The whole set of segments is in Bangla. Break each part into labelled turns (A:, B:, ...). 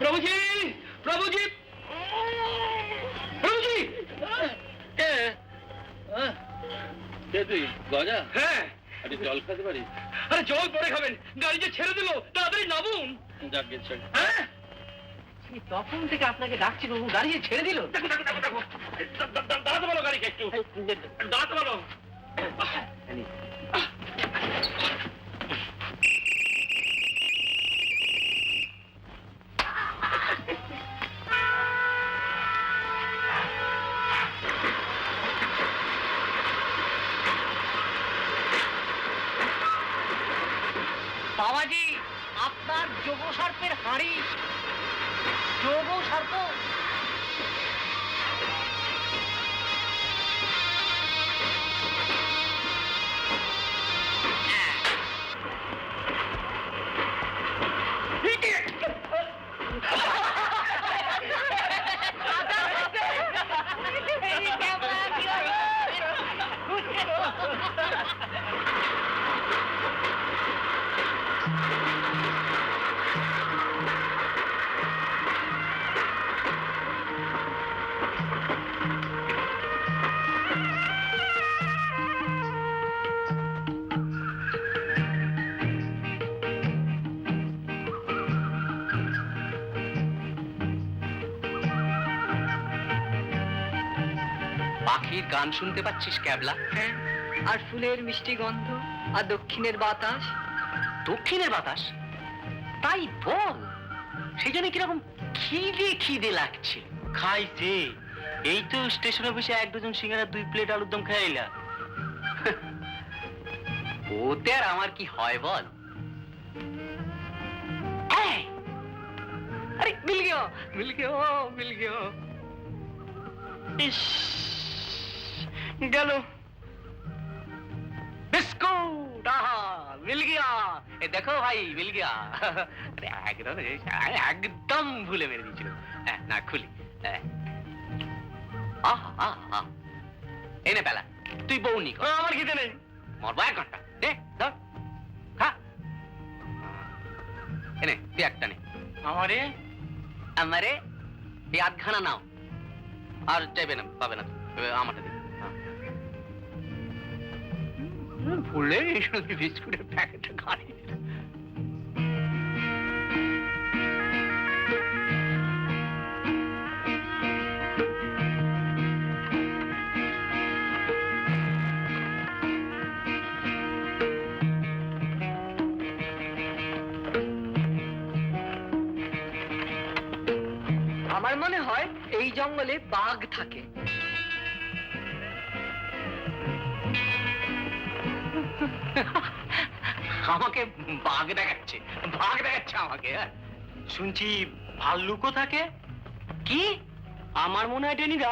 A: প্রভুজি, প্রভুজি, প্রভুজি।
B: কে তুই গজা?
A: হ্যাঁ।
B: আরে জল খেতে পারি?
A: আরে জল পরে খাবেন, গাড়ি যে ছেড়ে দিল, তাড়াতাড়ি নামুন।
B: যাক গেছে।
A: হ্যাঁ,
C: তখন থেকে আপনাকে ডাকছি বাবু, গাড়ি ছেড়ে দিল।
A: দেখো দেখো দেখো দেখো, দাঁড়াতে বলো গাড়িকে, একটু দাঁড়াতে বলো।
C: বাবাজি, আপনার যোগ সর্পের হাঁড়ি। যোগ সর্প।
D: পাখির গান শুনতে পাচ্ছিস ক্যাবলা?
C: হ্যাঁ, আর ফুলের মিষ্টি গন্ধ, আর দক্ষিণের বাতাস।
D: দক্ষিণের বাতাস? তাই বল, সেই জন্য কিরকম খিদে খিদে লাগছে। খাইছে, এই তো স্টেশনে বসে 1 ডজন সিঙ্গারা 2 প্লেট আলুর দম খাইলা। ওতে আর আমার কি হয় বল?
C: আরে মিল গিয়া, মিল গিয়া, মিল গিয়া।
D: ইস, গেল বিস্কুট। আহা, মিল গিয়া। এ দেখো ভাই, মিল গিয়া। একদম একদম ভুলে মেরে দিয়েছিল। না খুলি। আহা আহা, এনে বেলা তুই বউনি কর।
A: আমার খিদে নেই।
D: মরবো 1 ঘন্টা। দে ধর, খা। এনে তুই একটা নে।
A: আমারে
D: আমারে এই 8খানা নাও। আর চাইবে না, পাবে না। আমারটা দে। ভুলে বিস্কুটের প্যাকেটটা খালি।
C: আমার মনে হয় এই জঙ্গলে বাঘ থাকে।
D: আমাকে বাঘ দেখাচ্ছে, বাঘ দেখাচ্ছে আমাকে। শুনছি ভাল্লুকও থাকে। কি?
A: আমার মনে হয় টেনিদা,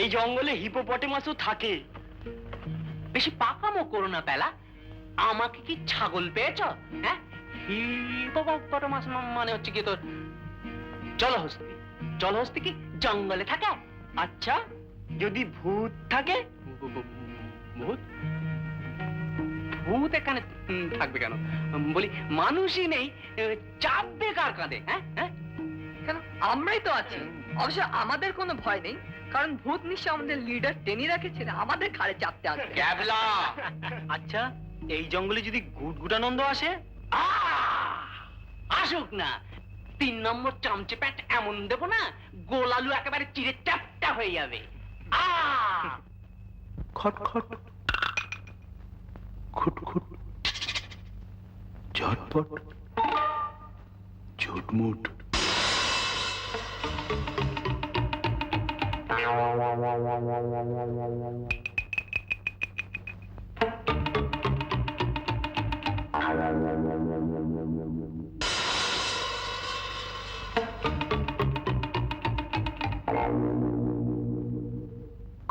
A: এই জঙ্গলে হিপোপটেমাসও থাকে।
D: বেশি পাকামো করো না পেলা। আমাকে কি ছাগল পেয়েছ? হ্যাঁ, হিপোপটেমাস মানে হচ্ছে কি তোর জলহস্তি। জলহস্তি কি জঙ্গলে থাকে?
A: আচ্ছা, যদি ভূত থাকে?
D: ভূত? ভূত এখানে থাকবে কেন? বলি মানুষই নেই, চাপবে কার কাঁধে? হ্যাঁ হ্যাঁ,
C: কেন, আমরাই তো আছি। অবশ্য আমাদের কোনো ভয় নেই, কারণ ভূত নিশ্চয় আমাদের লিডার টেনি রাখেছে, আমাদের ঘাড়ে চাপতে আসবে।
D: ক্যাবলা। আচ্ছা, এই জঙ্গলে যদি গুটগুটানন্দ আসে? আসুক না, 3 নম্বর চামচে প্যাট এমন দেবো না, গোলালু একেবারে চিড়ে চাপটা হয়ে যাবে।
E: খটখট, খুটখুট, ঝটপট, ঝুটমুট।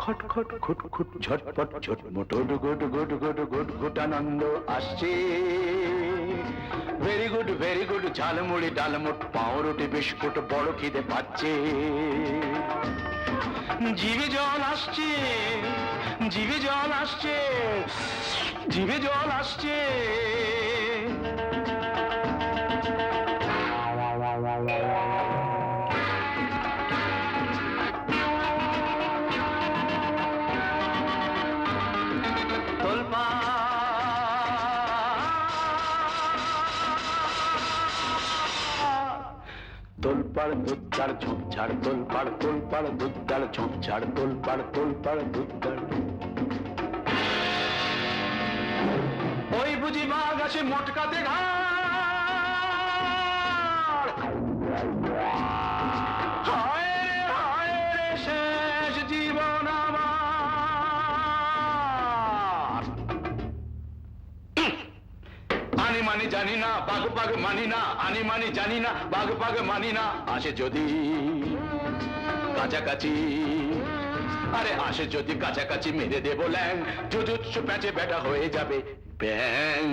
E: খটখট, খুটখুট, ঝটপট, ঝটমট, গুট গুট গুট গুট গুটানন্দ আসছে। ভেরি গুড, ঝালমুড়ি ডালমুট, পাউরুটি বিস্কুট, বড় খিদে পাচ্ছে। জিভে জল আসছে, জিভে জল আসছে, জিভে জল আসছে। তোলপাড় দুধদার ঝোপঝাড় তোলপাড় তোলপাড় দুধদার ঝোপঝাড় তোলপাড় তোলপাড় দুধদার। ওই বুঝি বাঘ আসে মোটকাতে ঘাড়, হায় রে হায় রে শেষ জীবন আমার। আনি মানি জানি না, বাঘ বাঘ মানি না, আনি মানি জানি না, বাঘ বাঘ মানি না। আসে যদি কাছাকাছি, আরে আসে যদি কাছাকাছি মেরে দেবো ল্যাং, জুজুৎসু প্যাঁচে বেটা হয়ে যাবে ব্যাং।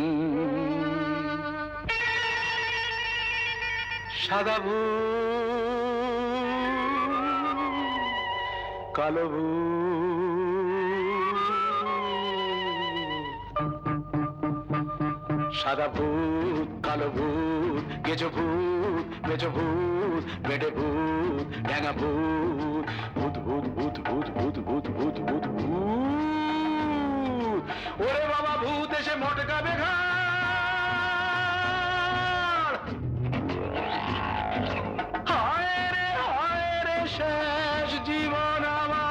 E: সাদা ভূত, কালো ভূত, সাদা ভূত, কালো ভূত, গেজো ভূত, মেজো ভূত, বেডে ভূত, ড্যাঙা ভূত, ভূত ভূত ভূত ভূত ভূত ভূত ভূত ভূত ভূত। ওরে বাবা ভূত এসে মটকাবে ঘাড়, হায় রে শেষ জীবন আমার।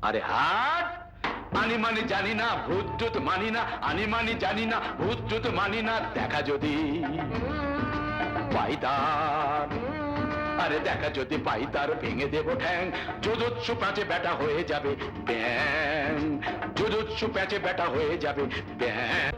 E: আরে হাট, আনি মানি জানি না, ভূত টুত মানি না, আনি মানি জানি না, ভূত টুত মানি না। দেখা যদি পাইতার, আরে দেখা যদি পাইতার, ভেঙে দেব ঠ্যাং, জুজুৎসু প্যাঁচে বেটা হয়ে যাবে ব্যাং, জুজুৎসু প্যাঁচে বেটা হয়ে যাবে ব্যাং।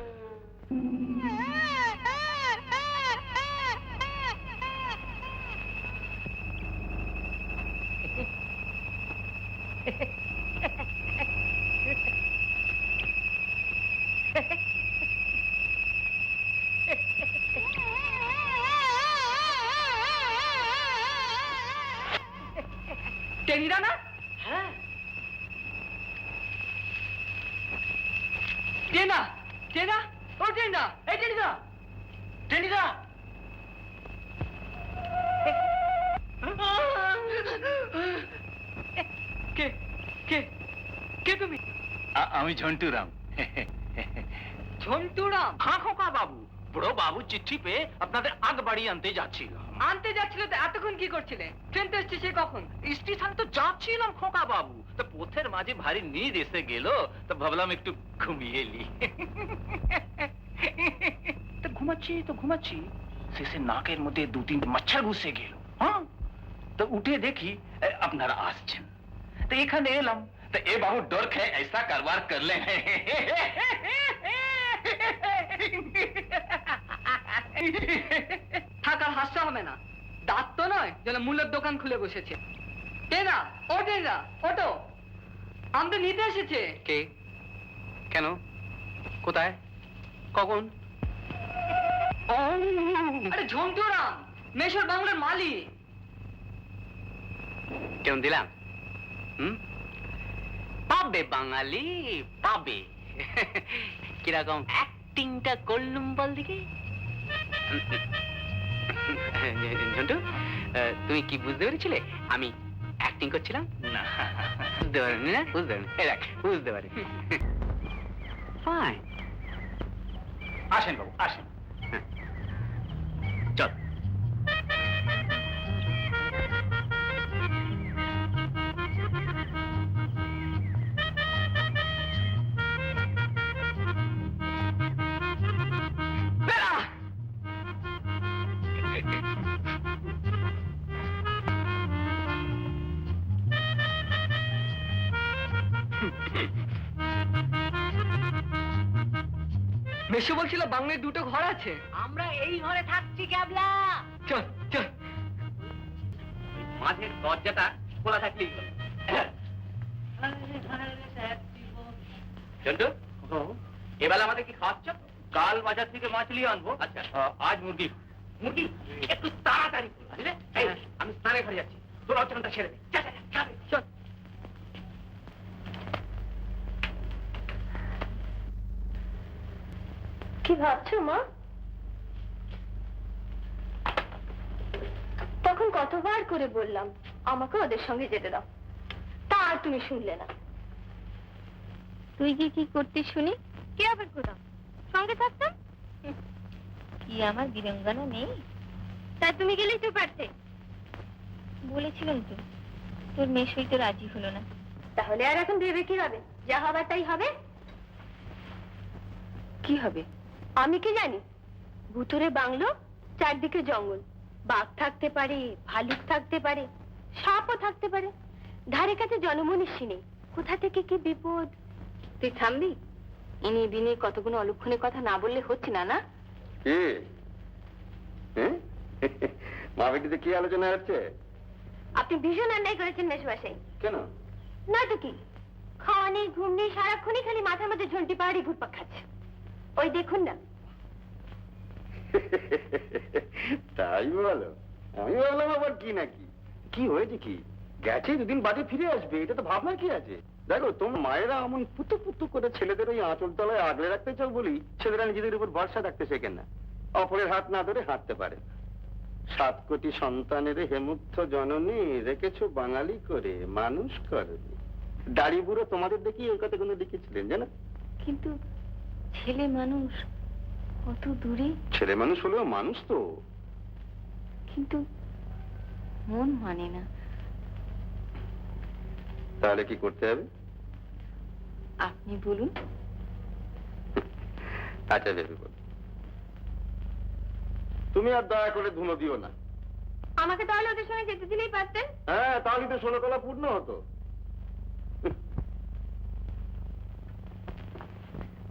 C: টেনিদা না?
D: হ্যাঁ,
C: টেনা, টেনা, ও টেনা, এই টেনিদা,
D: টেনিদা।
C: কে কে কে তুমি?
E: আমি ঝন্টুরাম।
C: ঝন্টুরাম?
D: হ্যাঁ খোকা বাবু, বড় বাবু চিঠি পেয়ে আপনাদের আগ বাড়ি আনতে যাচ্ছিল।
C: আনতে যাচ্ছিল তো এতক্ষণ কি করছিলে? ট্রেন তো এসছে সে কখন?
D: স্টেশন তো যাচ্ছিলাম খোকা বাবু, তো পথের মাঝে ভারী নিদ এসে গেল, তো ভাবলাম একটু ঘুমিয়ে নি। তো ঘুমাচ্ছি শেষে নাকের মধ্যে দু তিনটে মচ্ছর ঘুষে গেল। হ্যাঁ, তো উঠে দেখি আপনারা আসছেন, তো এখানে এলাম, তো এ বাবু ডর খেয়ে ऐसा কারবার করলে।
C: থাকার হাসতে হবে না, দাঁত তো নয় যেন মূল্যের দোকান খুলে বসেছে। টেনা, ও টেনা, ওটো, আমাদের নিতে এসেছে।
D: কে? কেন? কোথায়? কখন?
C: আরে ঝন্টুরাম, মেশর বাংলার মালিক।
D: কেমন দিলাম? পাবে বাঙালি, পাবে। কিরকম অ্যাক্টিংটা করলুম বল দেখি। ঝন্টু, তুমি কি বুঝতে পেরেছিলে আমি অ্যাক্টিং করছিলাম?
A: না,
D: বুঝতে পারিনি না? বুঝতে পারিনি, এই দেখ বুঝতে পারি। ফাইন,
A: আসেন বাবু আসেন।
D: চল।
C: মেশো বলছিল বাংলায় দুটো ঘর আছে।
D: আমরা এই ঘরে থাকছি ক্যাবলা।
C: চল চল।
D: মাঝের দরজাটা খোলা থাকলেই হলো। চন্টু, এবেলা আমাদের কি খাওয়াচ্ছ? কাল বাজার থেকে মাছ নিয়ে আনবো। আচ্ছা, আজ মুরগি। মুরগি একটু তাড়াতাড়ি করো, বুঝলে? এই, আমি স্নানে ঘরে যাচ্ছি, তোর অর্চনটা ছেড়ে দে। চল।
F: কি ভাবছো মা? তখন কতবার করে বললাম আমাকে ওদের সঙ্গে যেতে দাও, তা আর তুমি শুনলে না। তুই কি কি করতিস শুনি? কি আবার করতাম? সঙ্গে থাকতাম। কি আমার বীরাঙ্গনা নেই? তা তুমি গেলেই তো পারতে। বলেছিলাম তো, তোর মেশোই তো রাজি হলো না। তাহলে আর এখন ভেবে কি হবে? যা হবার তাই হবে। কি হবে আমি কি জানি? ভুতুরে বাংলো, চারদিকে জঙ্গল, বাঘ থাকতে পারে, ভালুক থাকতে পারে, সাপও থাকতে পারে, ধারে কাছে জনমনুষ্য নেই। কোথা থেকে কি বিপদ। তুই থামবি? ইনি বিনি কতগুলো অলক্ষণের কথা না বললে হচ্ছে না। না
G: কি মা বেটিতে কি আলোচনা হচ্ছে?
F: আপনি ভীষণ অন্যায় করেছেন মেশবাসাই।
G: কেন?
F: না তো কি, খাওয়া নেই, ঘুম নেই, সারাক্ষণই খালি মাথার মধ্যে ঝন্টি পাহাড়ি ঘুরপাক খাচ্ছে। ওই দেখুন না।
G: তাই বলো? আমি ভাবলাম আবার কি নাকি। কি হয়েছে কি? গেছে দুদিন বাদে ফিরে আসবে, এটা তো ভাবনার কি আছে? দেখো, তোমার মায়েরা এমন পুতু পুতু করে ছেলেদের ওই আঁচল তলায় আগলে রাখতে চাও বলি ছেলেরা নিজেদের উপর ভরসা রাখতে শেখেন না, অপরের হাত না ধরে হাঁটতে পারে। 7 কোটি সন্তানের হেমুগ্ধ জননী রেখেছো বাঙালি করে, মানুষ করে। দাড়ি বুড়ো তোমাদের দেখি ওই কথাগুলো লিখেছিলেন জানো?
F: কিন্তু ছেলে মানুষ কত দূরে।
G: ছেলে মানুষ হলেও মানুষ তো।
F: কিন্তু মন মানে না।
G: তাহলে কি করতে হবে?
F: আপনি বলুন।
G: আচ্ছা ভেবে বল। তুমি আর দয়া করে ধুলো দিও না।
F: আমাকে তাহলে ওদের সঙ্গে যেতে দিলেই পারতেন।
G: হ্যাঁ, তাহলে তো 16 কলা পূর্ণ হতো।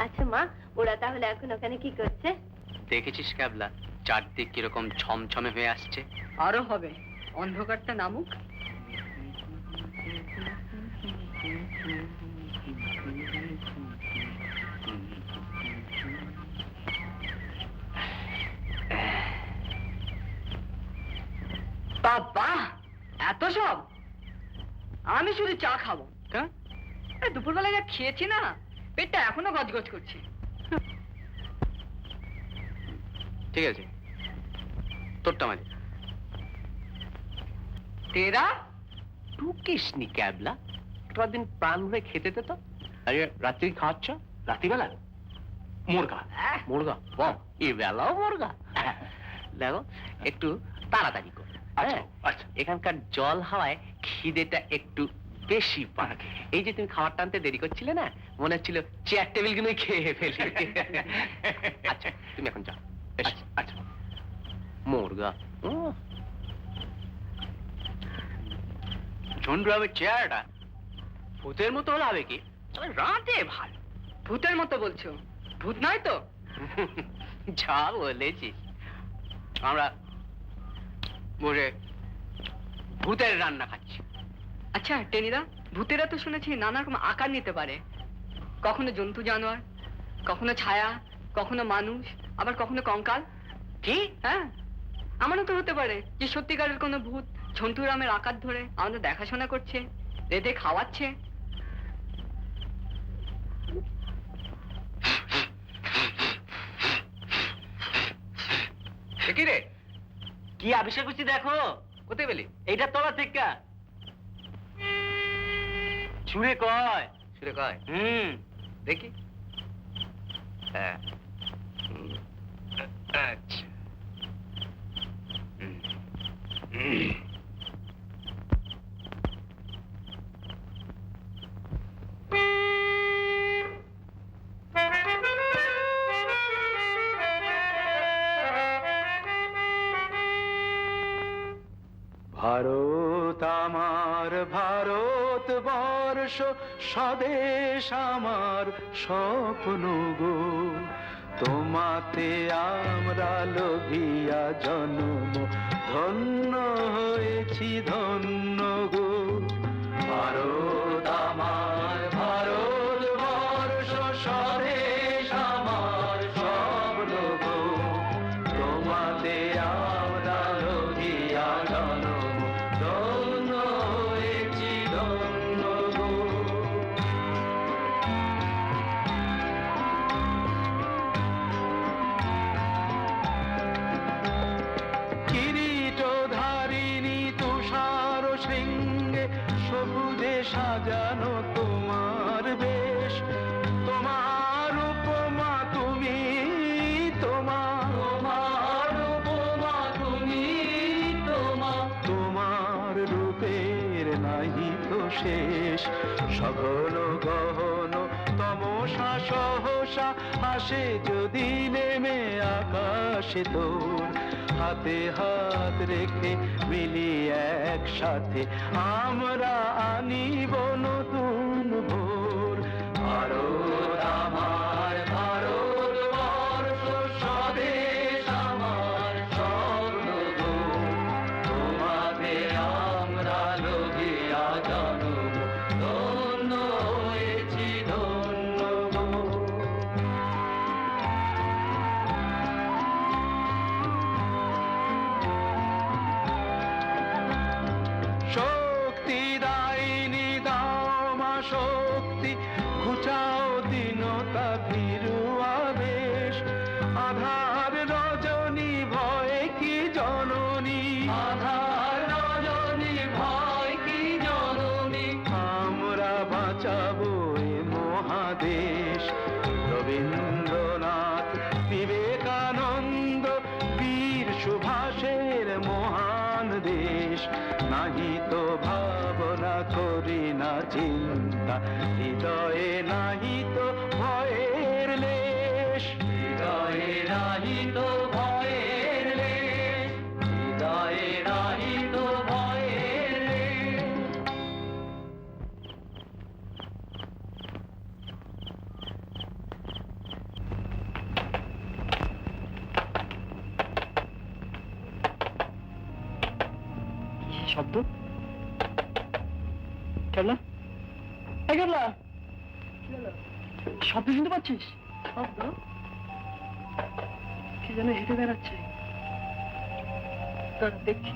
F: আচ্ছা মা, ওরা তাহলে এখন ওখানে কি করছে?
D: দেখেছিস ক্যাবলা, চারদিক কিরকম ছমছমে হয়ে আসছে।
C: আরো হবে, অন্ধকারটা নামুক। বাবা, এত সব? আমি শুধু চা খাবো। দুপুরবেলা যা খেয়েছি না, পেটটা এখনো গজগজ করছে।
D: ঠিক আছে, তোরটা মানে
C: তেরা
D: টুকিস নি ক্যাবলা, একটা দিন প্রাণ ভরে খেতে দে তো। আরে রাত্রি খাওয়াচ্ছ? রাত্রিবেলা মুরগা? মুরগা? বাহ, এ বেলাও মুরগা? দেখো, একটু তাড়াতাড়ি কর। আচ্ছা আচ্ছা, এখানকার জল হাওয়ায় খিদেটা একটু বেশি পায়। এই যে তুমি খাবার টানতে দেরি করছিলে না, মনে হচ্ছিল চেয়ার টেবিল গুলো খেয়ে ফেলি। আচ্ছা তুমি এখন যাও। আচ্ছা আচ্ছা, মুরগা ঝন্ডু হবে চেয়ারটা ভূতের মতো হলে হবে কি? রাতে ভালো।
C: ভূতের মতো বলছো? ভূত নয় তো?
D: যা বলেছিস, আমরা বসে ভূতের রান্না খাচ্ছি।
C: আচ্ছা টেনিদা, ভূতেরা তো শুনেছি নানা রকম আকার নিতে পারে। কখনো জন্তু জানোয়ার, কখনো ছায়া, কখনো মানুষ, আবার কখনো কঙ্কাল।
D: কি?
C: হ্যাঁ, আমারও তো হতে পারে যে সত্যিকারের কোনো ভূত ঝন্টুরামের আকার ধরে আমাদের দেখাশোনা করছে, রেঁধে খাওয়াচ্ছে।
D: কি রে, কি আবিষ্কার করছি দেখো। কোথায় পেলি? এইটা তলা থেকে সুরে কয়। সুরে কয়? দেখি। হ্যাঁ, আচ্ছা।
E: ভারত আমার ভারতবর্ষ, স্বদেশ আমার স্বপ্ন গো। তোমাতে আমরা লোভিয়া জন্ম, ধন্য হয়েছি ধন্য গো। ভারত আমার ভারতবর্ষ, স্বদেশ আমার স্বপ্ন গো। তোমাতে আমরা লোভিয়া জন্ম, ধন্য হয়েছি ধন্য গো। কিরীটধারিণী তুষার শৃঙ্গ সঘন গহন তমসা সহসা আসে যদি নেমে আকাশে তোর, হাতে হাত রেখে মিলি একসাথে আমরা আনিব নতুন ভোর। ভারত আমার ভারতবর্ষ স্বদেশ আমার স্বপ্নদূর, তোমাকে আমরা লোভিয়া জানব ধন্য হয়েছি ধন্য গো। শক্তি দায়িনী দাও মা শক্তি, ঘুচাও দীনতা ভীরু আবেশ, আধার রজনী ভয় কি জননী, আধার রজনী ভয় কি জননী, আমরা বাঁচাবো এ মহাদেশ। রবীন্দ্রনাথ বিবেকানন্দ বীর সুভাষের মহান দেশ, নাহি তো ভাবনা করি না চিন্তা, হৃদয়ে নাহি তো ভয়ের লেশ, হৃদয়ে নাহি তো ভয়ের লেশ, হৃদয়ে নাহি তো ভয়ের লেশ।
A: শব্দ কেবলা, এই কেবলা, শব্দ শুনতে পাচ্ছিস? শব্দ কি যেন হেঁটে বেড়াচ্ছে, দেখছি।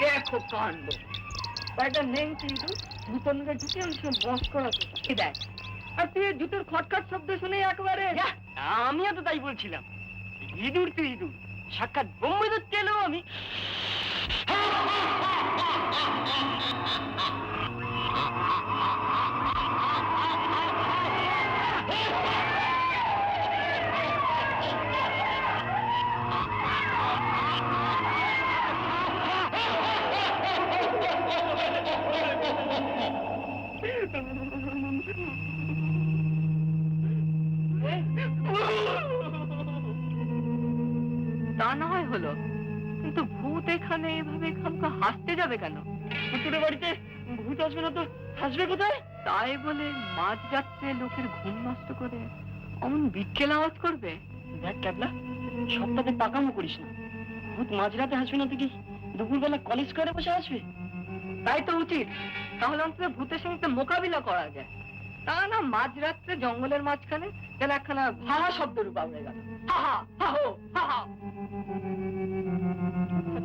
C: দেখো কাণ্ড, একটা নেংটি জুতোর মুখে ঢুকে আমি বস করাতে দেখ, আর তুই জুতোর খটখট শব্দ শুনে একবারে।
A: আমিও তো তাই বলছিলাম, ইঁদুর তুই ইঁদুর, সাক্ষাৎ বোম্বে তেলেও আমি।
C: তা না হয় হলো, কিন্তু ভূত এখানে এভাবে খামকা হাসতে যাবে কেন?
A: ভুতুরে বাড়িতে ভূত আসবে না তো হাসবে কোথায়?
C: তাই বলে মাঝ রাত্রে লোকের ঘুম নষ্ট করে অমন বিকেল আওয়াজ করবে?
A: দেখ ক্যাবলা, সপ্তাহে পাকামো করিস না। ভূত মাঝরাতে হাসবে না তো কি দুপুরবেলা কলেজ করে বসে আসবে?
C: তাই তো উচিত, তাহলে অন্তত ভূতের সঙ্গে একটা মোকাবিলা করা যায়। তা না মাঝ রাত্রে জঙ্গলের মাঝখানে যেন একখানা ভাহা শব্দ রূপা হয়ে গেল, হাহা হাহো হাহা।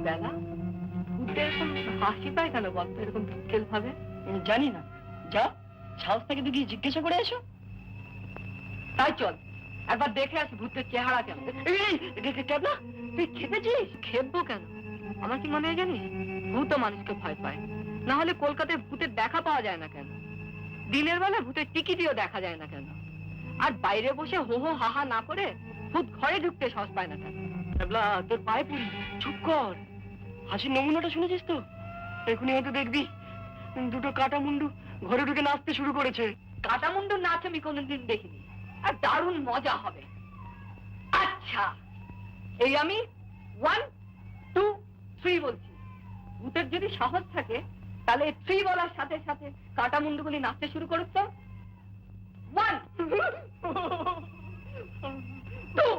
C: বেলা ভূতে এরকম হাসি পায় কেন বলতো এরকম বিকেল ভাবে?
A: জানি না, যা সাহস থেকে তুই গিয়ে জিজ্ঞাসা করে এসো।
C: তাই চল একবার দেখে আসি ভূতের চেহারা কেমন।
A: ক্যাবলা, তুই খেপেছিস?
C: খেপবো কেন? আমার কি মনে হয় জানিস, ভূত মানুষকে ভয় পায়, না হলে কলকাতায় ভূতের দেখা পাওয়া যায় না কেন? দিনের বেলা ভূতের টিকিটিও দেখা যায় না কেন? আর বাইরে বসে হো হো হাহা না করে ভূত ঘরে ঢুকতে সাহস পায় না কেন?
A: ক্যাবলা, তোর পায়ে পড়ি, চুপ কর। হাসির নমুনাটা শুনেছিস তো? এখনই হয়তো দেখবি দুটো কাটা মুন্ডু ঘরে ঢুকে নাচতে শুরু করেছে।
C: কাটামুন্ডুর নাচ আমি কোনোদিন দেখিনি, আর দারুণ মজা হবে। আচ্ছা, এই আমি 1 2 3 বলছি, ভূতের যদি সাহস থাকে তাহলে 3 বলার সাথে সাথে কাটামুন্ডুগুলি নাচতে শুরু করুক তো। 1 2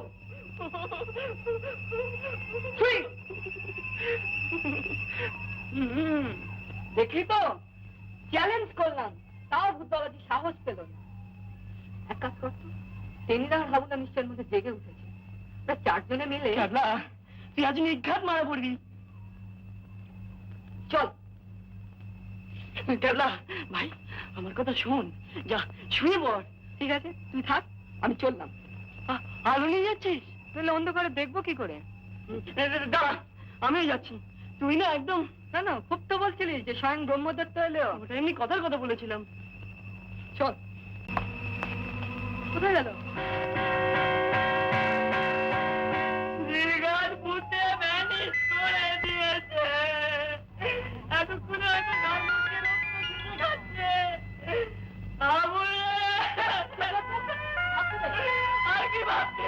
C: 3। দেখলি তো, চ্যালেঞ্জ করলাম, তাও ভূত বাবাজি সাহস পেল না। এক কাজ করতো, টেনিদা আর হাবুদা নিশ্চয়ের মধ্যে জেগে উঠেছে, ওরা চারজনে মিলে।
A: ক্যাবলা, তুই আজ নিঘাত মারা পড়বি।
C: চল।
A: ক্যাবলা ভাই, আমার কথা শোন, যা শুয়ে পড়।
C: ঠিক আছে, তুই থাক, আমি চললাম।
A: আলো নিয়ে যাচ্ছিস?
C: তাহলে অন্ধকারে দেখবো কি করে?
A: দাঁড়া, আমিও যাচ্ছি। তুই না একদম
C: না না, খুব তো বলছিলি যে স্বয়ং ব্রহ্মদত্ত এলো।
A: ওটা এমনি কথার কথা বলেছিলাম।
C: চল। কোথায় গেল?
A: দীর্ঘার ভূতে ভ্যানিশ করে দিয়েছে। এতক্ষণে হয়তো ধর্মকে রক্ত শুষে খাচ্ছে। আবুল আর কি ভাবছি?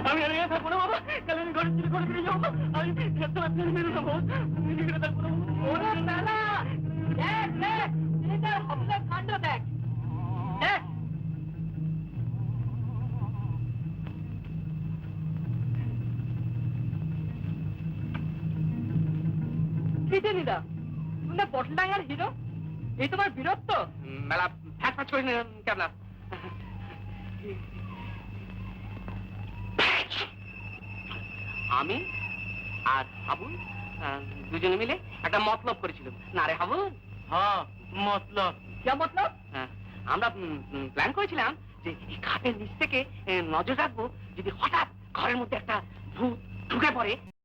A: আমি আর এখানে থাকবো না বাবা। কাল আমি ঘরে চুরি করে ফিরে যাবো। আমি তোমার ফেলে মেরে দেবো। আমি এখানে থাকবো না।
C: ওরে মেলা! দেখ দেখ, ছেলেটার হবলের কাণ্ড দেখ। দেখ। কি জানিদা? তুমি বটলাঙ্গার হিরো? এই তোমার বীরত্ব?
D: মেলা ফ্যাট ফ্যাট করে কেমন? আমি আর হাবুল দুজনে মিলে একটা মতলব করেছিলাম না রে হাবুল?
A: হ্যাঁ, মতলব।
C: क्या मतलब?
D: আমরা প্ল্যান করেছিলাম যে এই খাটের নিচ থেকে নজর রাখবো, যদি হঠাৎ ঘরের মধ্যে একটা ভূত ঢুকে পড়ে